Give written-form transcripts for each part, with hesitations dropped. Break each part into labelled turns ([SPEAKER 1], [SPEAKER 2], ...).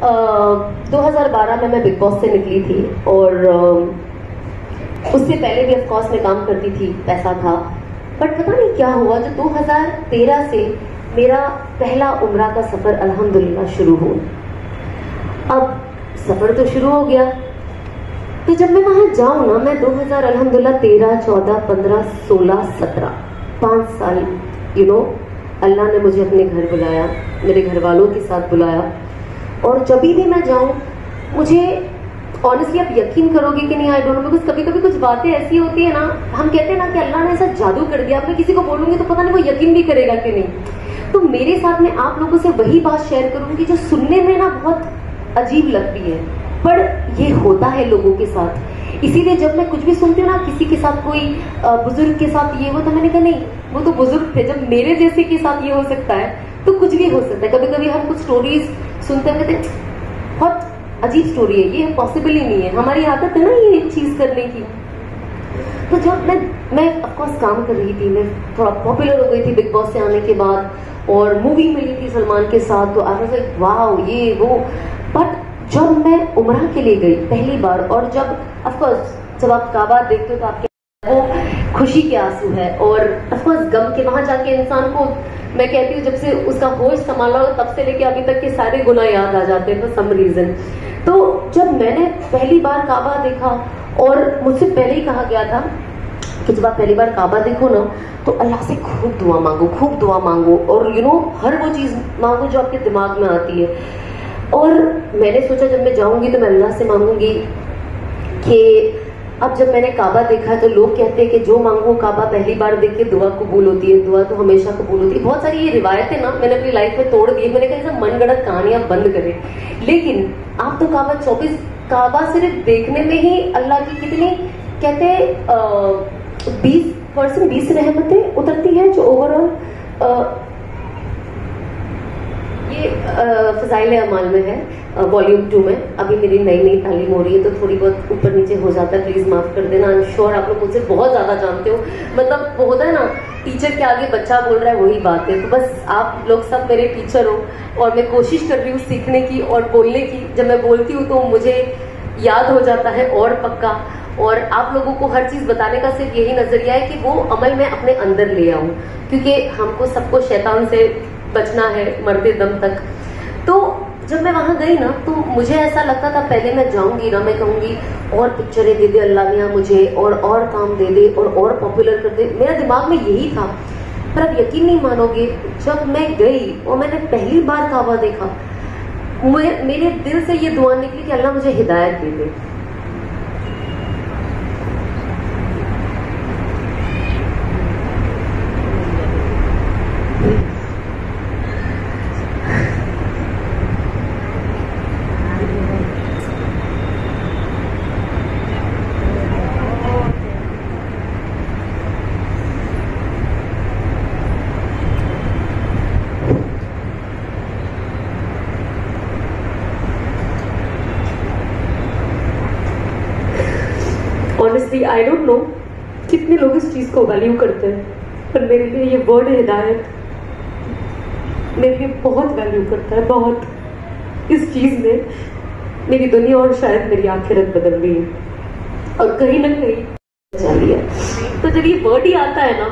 [SPEAKER 1] 2012 में मैं big boss से निकली थी और उससे पहले भी ऑफ कोर्स मैं काम करती थी, पैसा था। बट पता नहीं क्या हुआ, जो 2013 से मेरा पहला उम्रा का सफर अल्हम्दुलिल्लाह शुरू हुआ। अब सफर तो शुरू हो गया, तो जब मैं वहां जाऊं ना, मैं 2000 अल्हम्दुलिल्लाह 13, 14, 15, 16, 17 5 साल अल्लाह ने मुझे अपने घर बुलाया, मेरे घर वालों के साथ बुलाया। और जब भी मैं जाऊं, मुझे ऑनेस्टली आप यकीन करोगे कि नहीं, आई डोंट नो, बिकॉज कभी कभी कुछ बातें ऐसी होती है ना, हम कहते हैं ना कि अल्लाह ने ऐसा जादू कर दिया। अब मैं किसी को बोलूंगी तो पता नहीं वो यकीन भी करेगा कि नहीं। तो मेरे साथ में आप लोगों से वही बात शेयर करूंगी जो सुनने में ना बहुत अजीब लगती है, पर ये होता है लोगों के साथ। इसीलिए जब मैं कुछ भी सुनती हूँ ना, किसी के साथ कोई बुजुर्ग के साथ ये हो, तो मैंने कहा नहीं, वो तो बुजुर्ग थे, जब मेरे जैसे के साथ ये हो सकता है तो कुछ भी हो सकता है। कभी कभी हम कुछ स्टोरीज सुनते हैं, कहते हैं बहुत अजीब स्टोरी है, ये पॉसिबल ही नहीं है, हमारी आदत है ना ये चीज करने की। तो जब मैं ऑफकोर्स काम कर रही थी, मैं थोड़ा पॉपुलर हो गई थी बिग बॉस से आने के बाद, और मूवी मिली थी सलमान के साथ, तो आई वाज लाइक वाओ, ये वो। बट जब मैं उम्रा के लिए गई पहली बार, और जब ऑफकोर्स जब आप काबा देखते हो तो आपके वो खुशी के आंसू है, और ऑफकोर्स गम के, वहां जाके इंसान को, मैं कहती हूँ जब से उसका होश संभाला हो तब से लेके अभी तक के सारे गुनाह याद आ जाते हैं फॉर सम रीजन। तो जब मैंने पहली बार काबा देखा, और मुझसे पहले ही कहा गया था कि जब आप पहली बार काबा देखो ना, तो अल्लाह से खूब दुआ मांगो, खूब दुआ मांगो, और हर वो चीज मांगो जो आपके दिमाग में आती है। और मैंने सोचा जब मैं जाऊंगी तो मैं अल्लाह से मांगूंगी कि अब जब मैंने काबा देखा, तो लोग कहते हैं कि जो मांगो काबा पहली बार देख के दुआ कबूल होती है, दुआ तो हमेशा कबूल होती है। बहुत सारी ये रिवायतें ना मैंने अपनी लाइफ में तोड़ दी, मैंने कहा सब मनगढ़ंत कहानियां बंद करें। लेकिन आप तो काबा 24 काबा सिर्फ देखने में ही अल्लाह की कितनी, कहते हैं 20 रहमतें उतरती है, जो ओवरऑल ये फजाइल अमाल में है, वॉल्यूम 2 में। अभी मेरी नई तालीम हो रही है, तो थोड़ी बहुत ऊपर नीचे हो जाता है, प्लीज माफ कर देना। आई एम श्योर आप लोग मुझसे बहुत ज्यादा जानते हो, मतलब वो होता है ना, टीचर के आगे बच्चा बोल रहा है, वही बात है। तो बस आप लोग सब मेरे टीचर हो, और मैं कोशिश कर रही हूँ सीखने की और बोलने की। जब मैं बोलती हूँ तो मुझे याद हो जाता है और पक्का। और आप लोगों को हर चीज बताने का सिर्फ यही नजरिया है कि वो अमल में अपने अंदर ले आऊं, क्योंकि हमको सबको शैतान से बचना है मरते दम तक। तो जब मैं वहां गई ना, तो मुझे ऐसा लगता था, पहले मैं जाऊंगी ना, मैं कहूंगी और पिक्चरें दे दे अल्लाह मियां मुझे, और काम दे दे, और पॉपुलर कर दे। मेरा दिमाग में यही था। पर अब यकीन नहीं मानोगे, जब मैं गई और मैंने पहली बार काबा देखा, मेरे दिल से ये दुआ निकली कि अल्लाह मुझे हिदायत दे दे। ऑनेस्टली आई डोंट नो कितने लोग इस चीज को वैल्यू करते हैं, पर मेरे लिए ये वर्ड हिदायत मेरे लिए बहुत वैल्यू करता है, बहुत। इस चीज ने मेरी दुनिया और शायद मेरी आखिरत बदल गई है, और कहीं ना कहीं बचा लिया। तो जब ये वर्ड ही आता है ना,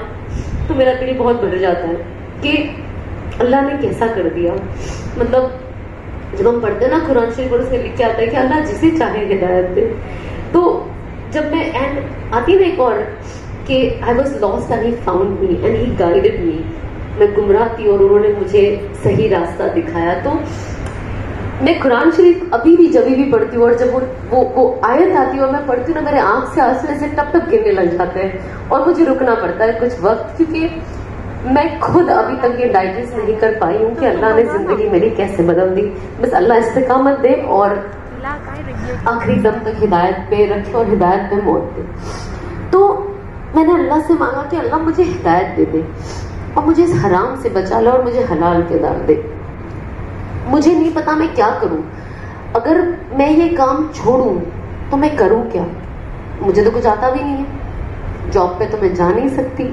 [SPEAKER 1] तो मेरा दिल बहुत भर जाता है कि अल्लाह ने कैसा कर दिया। मतलब जब हम पढ़ते हैं ना कुरान शरीफ, और उसमें लिख के आता है कि अल्लाह जिसे चाहे हिदायत दे। तो जब मैं एंड आती ना एक और कि I was lost and he found me and he guided मी, मैं गुमराह थी और उन्होंने मुझे सही रास्ता दिखाया। तो मैं कुरान शरीफ अभी भी जब भी पढ़ती हूँ, और जब वो आयत आती है और मैं पढ़ती हूँ ना, मेरे आंख से आंसू ऐसे टप टप गिरने लग जाते हैं, और मुझे रुकना पड़ता है कुछ वक्त, क्योंकि मैं खुद अभी तक ये डाइजेस्ट नहीं कर पाई हूँ कि अल्लाह ने जिंदगी मेरी कैसे बदल दी। बस अल्लाह इस्तिकामत दे और आखिरी दम तक हिदायत पे रखे, और हिदायत पे मौत दे। तो मैंने अल्लाह से मांगा कि अल्लाह मुझे हिदायत दे दे, और मुझे इस हराम से बचा ले, और मुझे हलाल के दार दे। मुझे नहीं पता मैं क्या करूं, अगर मैं ये काम छोड़ूं तो मैं करूं क्या? मुझे तो कुछ आता भी नहीं है, जॉब पे तो मैं जा नहीं सकती,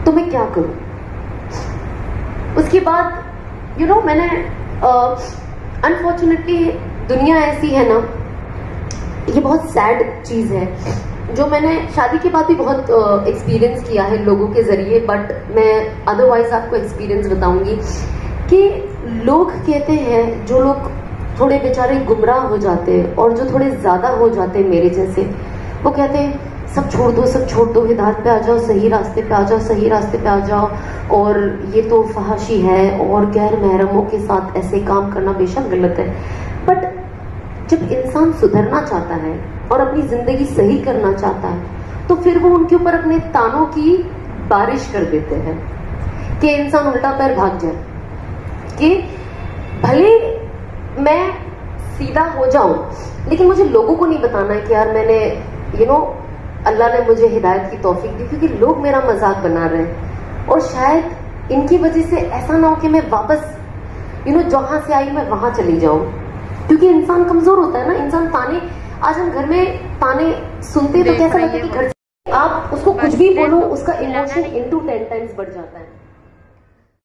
[SPEAKER 1] तो मैं क्या करूं? उसके बाद मैंने अनफॉर्चुनेटली दुनिया ऐसी है ना, ये बहुत सैड चीज है जो मैंने शादी के बाद भी बहुत एक्सपीरियंस किया है लोगों के जरिए, बट मैं अदरवाइज आपको एक्सपीरियंस बताऊंगी कि लोग कहते हैं, जो लोग थोड़े बेचारे गुमराह हो जाते हैं और जो थोड़े ज्यादा हो जाते हैं मेरे जैसे, वो कहते हैं सब छोड़ दो, सब छोड़ दो, हिदायत पे आ जाओ, सही रास्ते पे आ जाओ, सही रास्ते पे आ जाओ, और ये तो फहाशी है और गैर महरमों के साथ ऐसे काम करना बेशक गलत है। बट जब इंसान सुधरना चाहता है और अपनी जिंदगी सही करना चाहता है, तो फिर वो उनके ऊपर अपने तानों की बारिश कर देते हैं कि इंसान उल्टा पैर भाग जाए, कि भले मैं सीधा हो जाऊं लेकिन मुझे लोगों को नहीं बताना है कि यार मैंने अल्लाह ने मुझे हिदायत की तौफीक दी, क्योंकि लोग मेरा मजाक बना रहे हैं और शायद इनकी वजह से ऐसा ना हो कि मैं वापस जहां से आई मैं वहां चली जाऊं, क्योंकि इंसान कमजोर होता है ना। इंसान ताने, आज हम घर में ताने सुनते तो कैसा लगता है कि घर से आप उसको कुछ भी बोलो, उसका इमोशन 10 टाइम्स बढ़ जाता है।